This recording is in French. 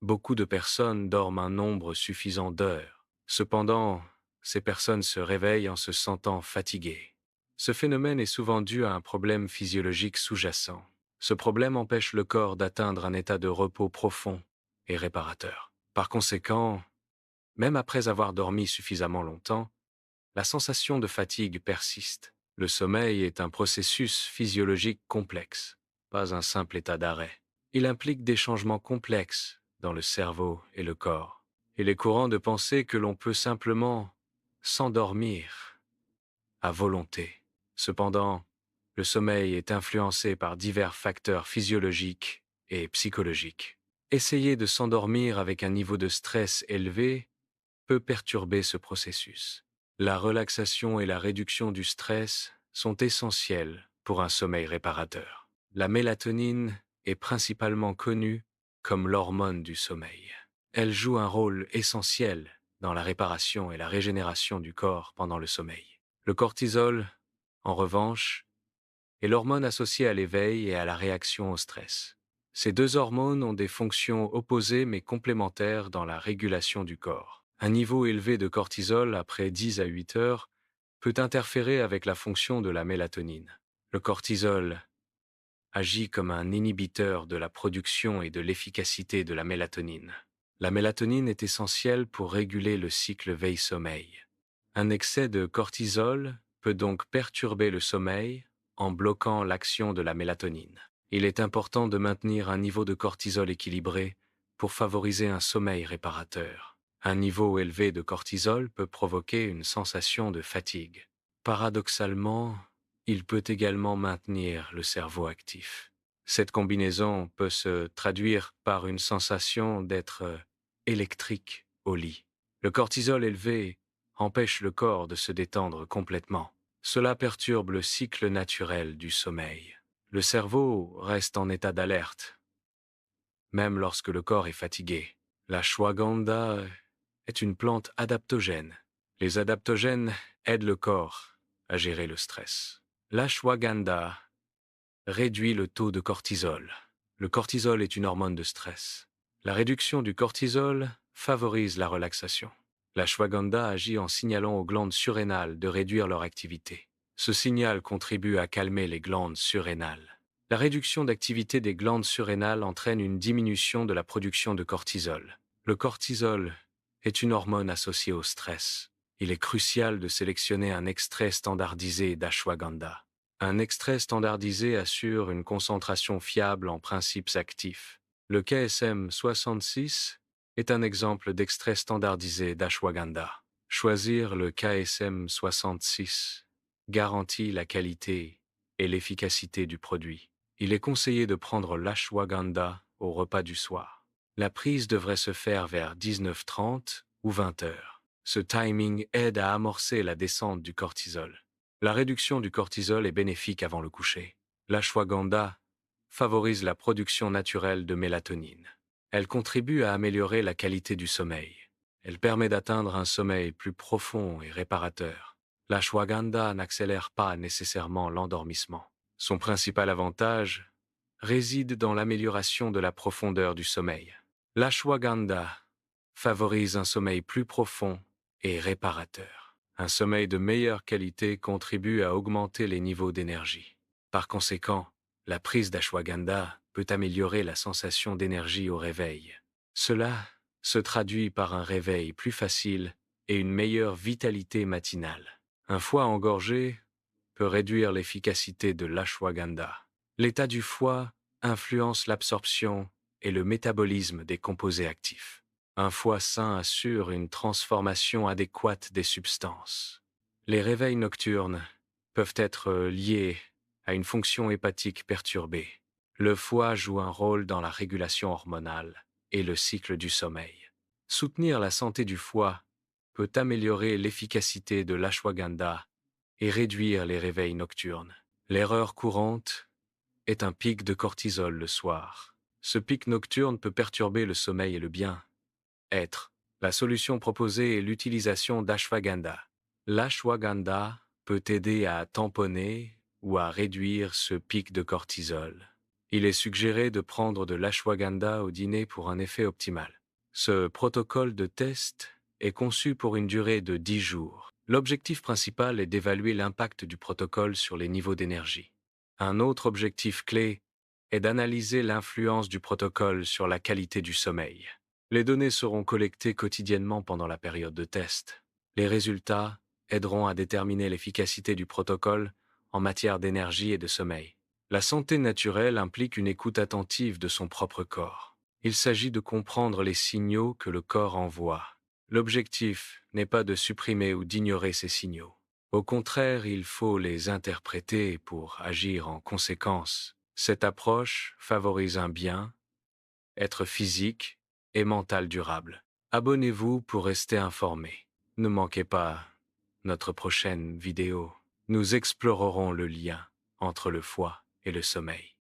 Beaucoup de personnes dorment un nombre suffisant d'heures. Cependant, ces personnes se réveillent en se sentant fatiguées. Ce phénomène est souvent dû à un problème physiologique sous-jacent. Ce problème empêche le corps d'atteindre un état de repos profond et réparateur. Par conséquent, même après avoir dormi suffisamment longtemps, la sensation de fatigue persiste. Le sommeil est un processus physiologique complexe, pas un simple état d'arrêt. Il implique des changements complexes dans le cerveau et le corps. Il est courant de penser que l'on peut simplement s'endormir à volonté. Cependant, le sommeil est influencé par divers facteurs physiologiques et psychologiques. Essayer de s'endormir avec un niveau de stress élevé peut perturber ce processus. La relaxation et la réduction du stress sont essentielles pour un sommeil réparateur. La mélatonine est principalement connue comme l'hormone du sommeil. Elle joue un rôle essentiel dans la réparation et la régénération du corps pendant le sommeil. Le cortisol, en revanche, est l'hormone associée à l'éveil et à la réaction au stress. Ces deux hormones ont des fonctions opposées mais complémentaires dans la régulation du corps. Un niveau élevé de cortisol après 10 à 8 heures peut interférer avec la fonction de la mélatonine. Le cortisol agit comme un inhibiteur de la production et de l'efficacité de la mélatonine. La mélatonine est essentielle pour réguler le cycle veille-sommeil. Un excès de cortisol peut donc perturber le sommeil en bloquant l'action de la mélatonine. Il est important de maintenir un niveau de cortisol équilibré pour favoriser un sommeil réparateur. Un niveau élevé de cortisol peut provoquer une sensation de fatigue. Paradoxalement, il peut également maintenir le cerveau actif. Cette combinaison peut se traduire par une sensation d'être électrique au lit. Le cortisol élevé empêche le corps de se détendre complètement. Cela perturbe le cycle naturel du sommeil. Le cerveau reste en état d'alerte, même lorsque le corps est fatigué. L'ashwagandha est une plante adaptogène. Les adaptogènes aident le corps à gérer le stress. L'ashwagandha réduit le taux de cortisol. Le cortisol est une hormone de stress. La réduction du cortisol favorise la relaxation. L'ashwagandha agit en signalant aux glandes surrénales de réduire leur activité. Ce signal contribue à calmer les glandes surrénales. La réduction d'activité des glandes surrénales entraîne une diminution de la production de cortisol. Le cortisol est une hormone associée au stress. Il est crucial de sélectionner un extrait standardisé d'ashwagandha. Un extrait standardisé assure une concentration fiable en principes actifs. Le KSM 66 est un exemple d'extrait standardisé d'ashwagandha. Choisir le KSM 66 garantit la qualité et l'efficacité du produit. Il est conseillé de prendre l'ashwagandha au repas du soir. La prise devrait se faire vers 19h30 ou 20h. Ce timing aide à amorcer la descente du cortisol. La réduction du cortisol est bénéfique avant le coucher. L'ashwagandha favorise la production naturelle de mélatonine. Elle contribue à améliorer la qualité du sommeil. Elle permet d'atteindre un sommeil plus profond et réparateur. L'ashwagandha n'accélère pas nécessairement l'endormissement. Son principal avantage réside dans l'amélioration de la profondeur du sommeil. L'ashwagandha favorise un sommeil plus profond et réparateur. Un sommeil de meilleure qualité contribue à augmenter les niveaux d'énergie. Par conséquent, la prise d'ashwagandha peut améliorer la sensation d'énergie au réveil. Cela se traduit par un réveil plus facile et une meilleure vitalité matinale. Un foie engorgé peut réduire l'efficacité de l'ashwagandha. L'état du foie influence l'absorption et le métabolisme des composés actifs. Un foie sain assure une transformation adéquate des substances. Les réveils nocturnes peuvent être liés à une fonction hépatique perturbée. Le foie joue un rôle dans la régulation hormonale et le cycle du sommeil. Soutenir la santé du foie peut améliorer l'efficacité de l'ashwagandha et réduire les réveils nocturnes. L'erreur courante est un pic de cortisol le soir. Ce pic nocturne peut perturber le sommeil et le bien-être. La solution proposée est l'utilisation d'ashwagandha. L'ashwagandha peut aider à tamponner ou à réduire ce pic de cortisol. Il est suggéré de prendre de l'ashwagandha au dîner pour un effet optimal. Ce protocole de test est conçu pour une durée de 10 jours. L'objectif principal est d'évaluer l'impact du protocole sur les niveaux d'énergie. Un autre objectif clé est d'analyser l'influence du protocole sur la qualité du sommeil. Les données seront collectées quotidiennement pendant la période de test. Les résultats aideront à déterminer l'efficacité du protocole en matière d'énergie et de sommeil. La santé naturelle implique une écoute attentive de son propre corps. Il s'agit de comprendre les signaux que le corps envoie. L'objectif n'est pas de supprimer ou d'ignorer ces signaux. Au contraire, il faut les interpréter pour agir en conséquence. Cette approche favorise un bien-être physique et mental durable. Abonnez-vous pour rester informé. Ne manquez pas notre prochaine vidéo. Nous explorerons le lien entre le foie et le sommeil.